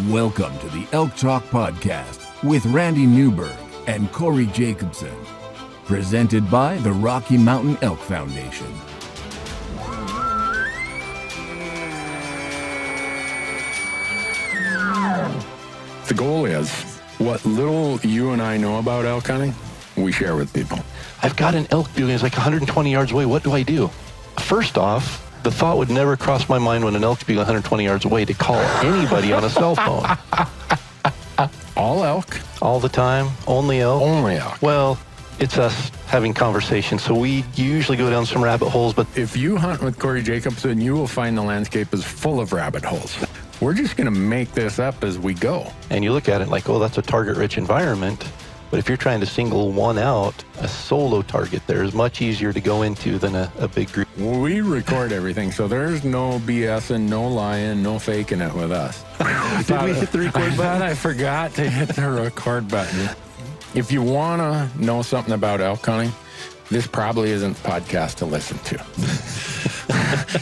Welcome to the Elk Talk Podcast with Randy Newberg and Corey Jacobson. Presented by the Rocky Mountain Elk Foundation. The goal is, what little you and I know about elk hunting, we share with people. I've got an elk building. It's like 120 yards away. What do I do? First off, the thought would never cross my mind when an elk's being 120 yards away to call anybody on a cell phone. All elk? All the time? Only elk? Only elk. Well, it's us having conversations, so we usually go down some rabbit holes, but If you hunt with Corey Jacobson, you will find the landscape is full of rabbit holes. We're just going to make this up as we go. and you look at it like, oh, that's a target-rich environment. But if you're trying to single one out, a solo target there is much easier to go into than a big group. We record everything, so there's no BS and no lying, no faking it with us. Did we hit the record I thought button? I forgot to hit the record button. If you want to know something about elk hunting, this probably isn't the podcast to listen to.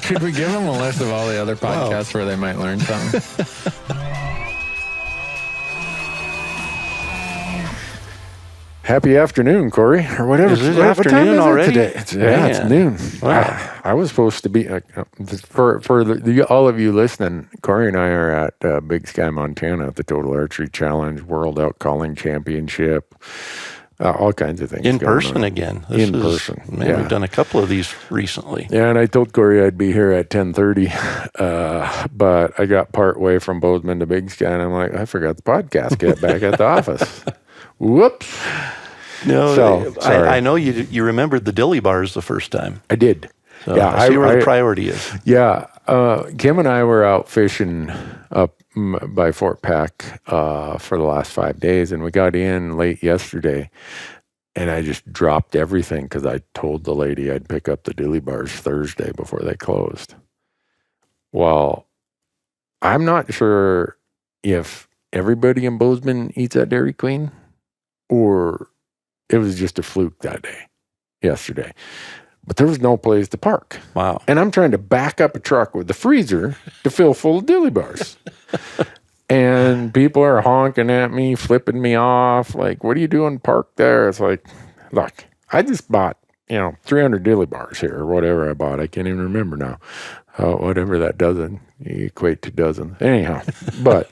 Could we give them a list of all the other podcasts where they might learn something? Happy afternoon, Corey, or whatever. Is it What time afternoon is it already? today? It's Man. noon. Wow. I was supposed to be, for all of you listening, Corey and I are at Big Sky, Montana at the Total Archery Challenge, World Elk Calling Championship, all kinds of things. In going person on. again. In person, Man, yeah. we've done a couple of these recently. Yeah, and I told Corey I'd be here at 10:30, but I got part way from Bozeman to Big Sky, and I'm like, I forgot the podcast. Get back at the office. Whoops. No, So, sorry. I know you remembered the dilly bars the first time. I did. So Yeah, I see where the priority is. Yeah, Kim and I were out fishing up by Fort Peck for the last 5 days, and we got in late yesterday, and I just dropped everything because I told the lady I'd pick up the dilly bars Thursday before they closed. Well, I'm not sure if everybody in Bozeman eats at Dairy Queen or it was just a fluke that day, yesterday. But there was no place to park. Wow. And I'm trying to back up a truck with the freezer to fill full of dilly bars. And people are honking at me, flipping me off. Like, what are you doing parked there? It's like, look, I just bought, 300 dilly bars here or whatever I bought. I can't even remember now. Whatever that dozen, you equate to dozens. Anyhow, but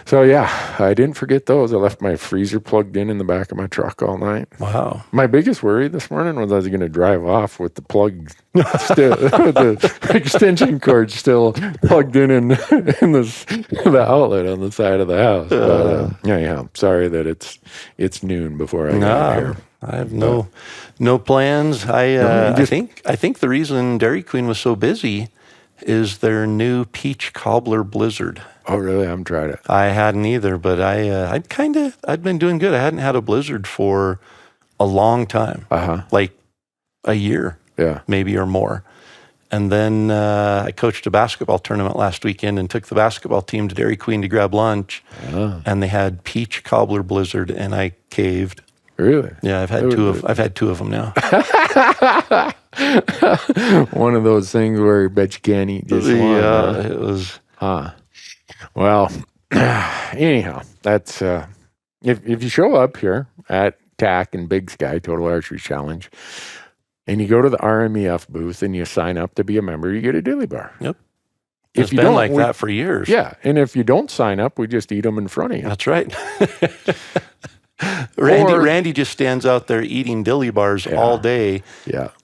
so yeah, I didn't forget those. I left my freezer plugged in the back of my truck all night. Wow. My biggest worry this morning was I was going to drive off with the plug still, with the extension cord still plugged in the outlet on the side of the house. But, anyhow, sorry that it's noon before I got here. I have no plans. I think the reason Dairy Queen was so busy is their new peach cobbler blizzard. Oh, really? I haven't tried it. I hadn't either, but I'd been doing good. I hadn't had a blizzard for a long time, like a year, maybe or more. And then I coached a basketball tournament last weekend and took the basketball team to Dairy Queen to grab lunch, and they had peach cobbler blizzard, and I caved. Really? Yeah, I've had two of them now. One of those things where I bet you can't eat just one. Yeah, it was. Well, anyhow, that's if you show up here at TAC and Big Sky Total Archery Challenge, and you go to the RMEF booth and you sign up to be a member, you get a dilly bar. Yep. If It's you been don't, like that for years. Yeah, and if you don't sign up, we just eat them in front of you. That's right. Randy just stands out there eating dilly bars all day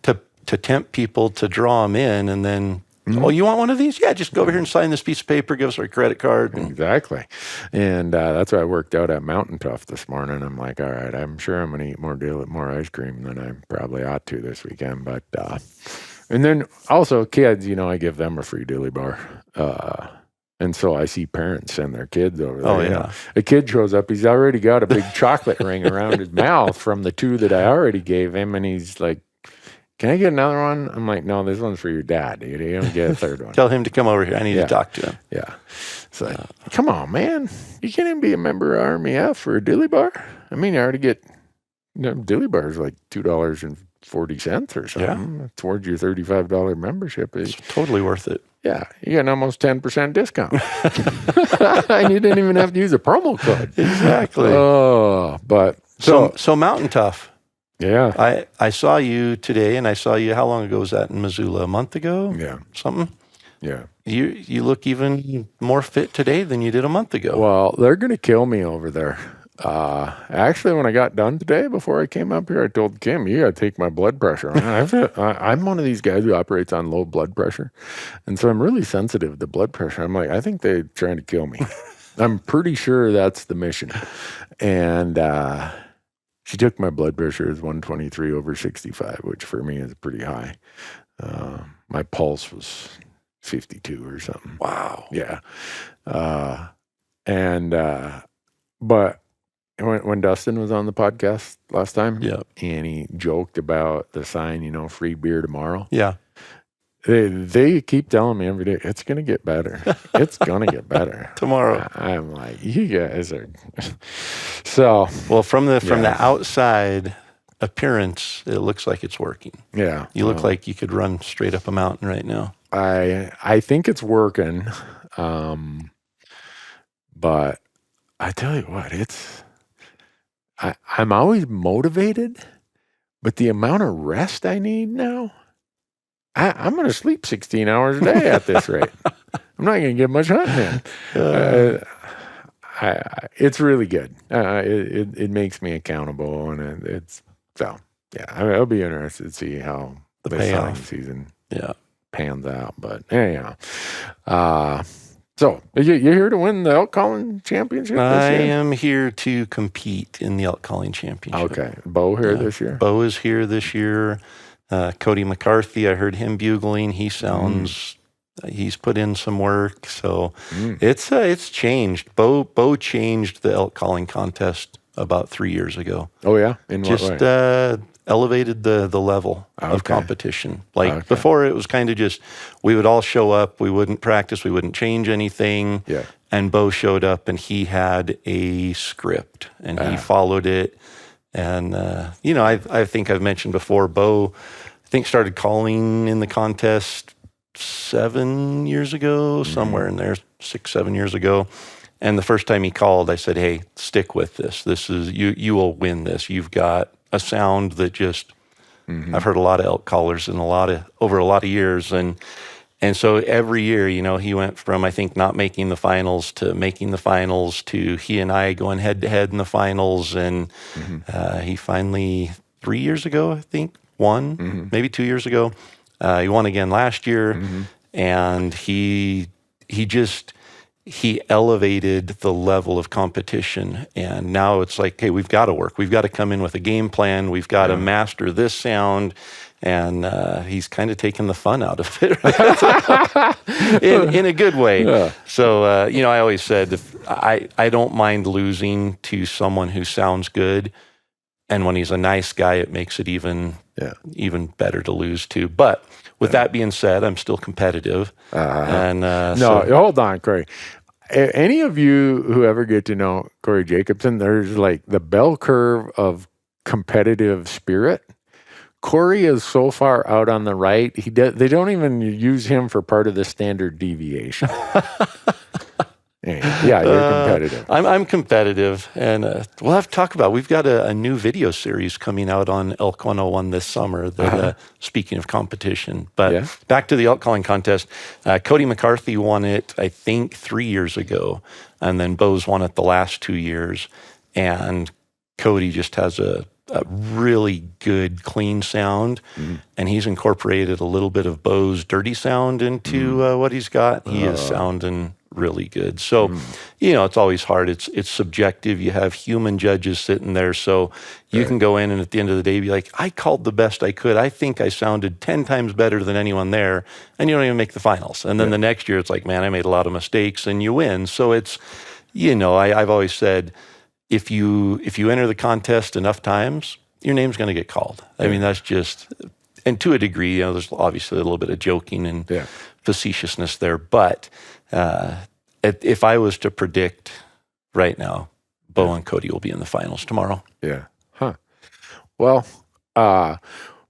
to tempt people to draw them in, and then, oh, you want one of these? Yeah, just go over here and sign this piece of paper, give us our credit card. Exactly. And that's why I worked out at Mountain Tough this morning. I'm like, all right, I'm sure I'm going to eat more ice cream than I probably ought to this weekend. But, and then also kids, I give them a free dilly bar. And so I see parents send their kids over there. Oh, yeah. A kid shows up. He's already got a big chocolate ring around his mouth from the two that I already gave him. And he's like, can I get another one? I'm like, no, this one's for your dad, dude. You don't get a third one. Tell him to come over here. I need to talk to him. Yeah. It's like, come on, man. You can't even be a member of RMEF for a dilly bar. I mean, you already get dilly bars like $2.50 40 cents or something towards your $35 membership. It's totally worth it. Yeah, you get an almost 10% discount. And you didn't even have to use a promo code. Exactly. Oh, but so Mountain Tough. Yeah. I saw you today, and I saw you, how long ago was that in Missoula? A month ago? Yeah. Something? Yeah. You look even more fit today than you did a month ago. Well, they're going to kill me over there. Actually, when I got done today, before I came up here, I told Kim, you got to take my blood pressure. I'm one of these guys who operates on low blood pressure. And so I'm really sensitive to blood pressure. I'm like, I think they're trying to kill me. I'm pretty sure that's the mission. And she took my blood pressure as 123 over 65, which for me is pretty high. My pulse was 52 or something. Wow. Yeah. But when Dustin was on the podcast last time, and he joked about the sign, free beer tomorrow. Yeah. They keep telling me every day, it's going to get better. It's going to get better. Tomorrow. I'm like, you guys are. So. Well, from the outside appearance, it looks like it's working. Yeah. You look like you could run straight up a mountain right now. I think it's working. But I tell you what, I'm always motivated, but the amount of rest I need now, I'm going to sleep 16 hours a day at this rate. I'm not going to get much hunting in. It's really good. It makes me accountable, and it'll be interested to see how the hunting season pans out. But anyhow, so you're here to win the elk calling championship this year? I am here to compete in the elk calling championship. Okay. Bo here this year? Bo is here this year. Cody McCarthy, I heard him bugling. He sounds, he's put in some work. So it's changed. Bo changed the elk calling contest about 3 years ago. Oh, yeah? In what way? Just elevated the level of competition. Before, it was kind of just, we would all show up, we wouldn't practice, we wouldn't change anything. Yeah. And Bo showed up, and he had a script, and he followed it. And, I think I've mentioned before, Bo, I think, started calling in the contest 7 years ago, somewhere in there, 6-7 years ago. And the first time he called, I said, hey, stick with this. This is, you will win this. You've got a sound that just, I've heard a lot of elk callers over a lot of years. And so every year, he went from, I think, not making the finals to making the finals to he and I going head to head in the finals. And he finally, 3 years ago, I think, won, maybe 2 years ago. He won again last year. And he elevated the level of competition. And now it's like, hey, we've got to work. We've got to come in with a game plan. We've got to master this sound. And he's kind of taken the fun out of it in a good way. Yeah. So, I always said, I don't mind losing to someone who sounds good. And when he's a nice guy, it makes it even better to lose to. But with that being said, I'm still competitive. Hold on, Corey. Any of you who ever get to know Corey Jacobson, there's like the bell curve of competitive spirit. Corey is so far out on the right, they don't even use him for part of the standard deviation. Yeah, you're competitive. I'm competitive, and we'll have to talk about. We've got a new video series coming out on Elk 101 this summer. Speaking of competition, but back to the elk calling contest. Cody McCarthy won it, I think, 3 years ago, and then Bo's won it the last 2 years. And Cody just has a really good, clean sound, and he's incorporated a little bit of Bo's dirty sound into what he's got. He is sounding really good. So, it's always hard. It's subjective. You have human judges sitting there, so you can go in and at the end of the day be like, I called the best I could. I think I sounded 10 times better than anyone there, and you don't even make the finals. And then the next year it's like, man, I made a lot of mistakes, and you win. So it's, I've always said, if you enter the contest enough times, your name's going to get called. I mean, that's just, and to a degree, there's obviously a little bit of joking and facetiousness there. But if I was to predict right now, Bo and Cody will be in the finals tomorrow. Yeah. Huh. Well,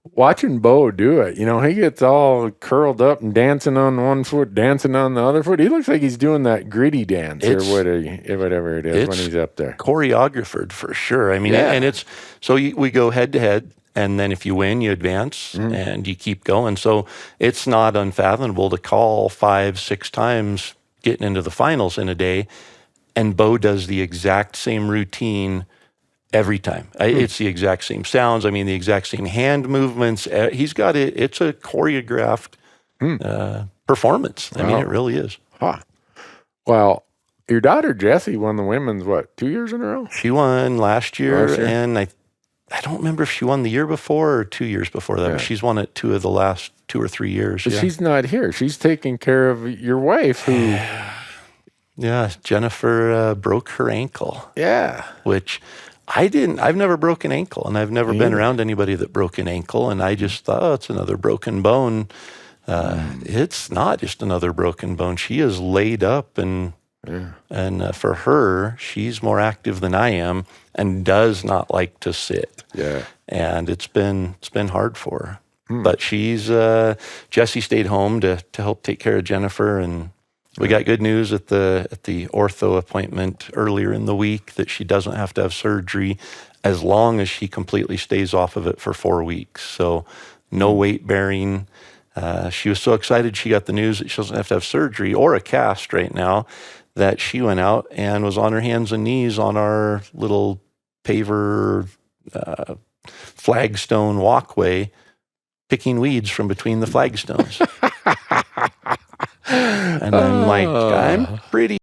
watching Bo do it, he gets all curled up and dancing on one foot, dancing on the other foot. He looks like he's doing that gritty dance or whatever it is when he's up there. Choreographed for sure. I mean, and it's so we go head to head, and then if you win, you advance and you keep going. So it's not unfathomable to call 5-6 times getting into the finals in a day, and Bo does the exact same routine every time. It's the exact same sounds. I mean, the exact same hand movements. He's got it. It's a choreographed performance. I mean, it really is. Huh. Well, your daughter Jessie won the women's, 2 years in a row? She won last year, and I don't remember if she won the year before or 2 years before that, but she's won it 2 of the last 2 or 3 years. But she's not here. She's taking care of your wife who... Yeah, Jennifer broke her ankle. Yeah. Which... I've never broken ankle, and I've never been around anybody that broke an ankle, and I just thought, it's another broken bone. It's not just another broken bone. She is laid up, and for her, she's more active than I am and does not like to sit. Yeah. And it's been hard for her. But she's Jessie stayed home to help take care of Jennifer, and we got good news at the ortho appointment earlier in the week that she doesn't have to have surgery as long as she completely stays off of it for 4 weeks. So no weight bearing. She was so excited she got the news that she doesn't have to have surgery or a cast right now that she went out and was on her hands and knees on our little paver flagstone walkway picking weeds from between the flagstones. And I'm like, I'm pretty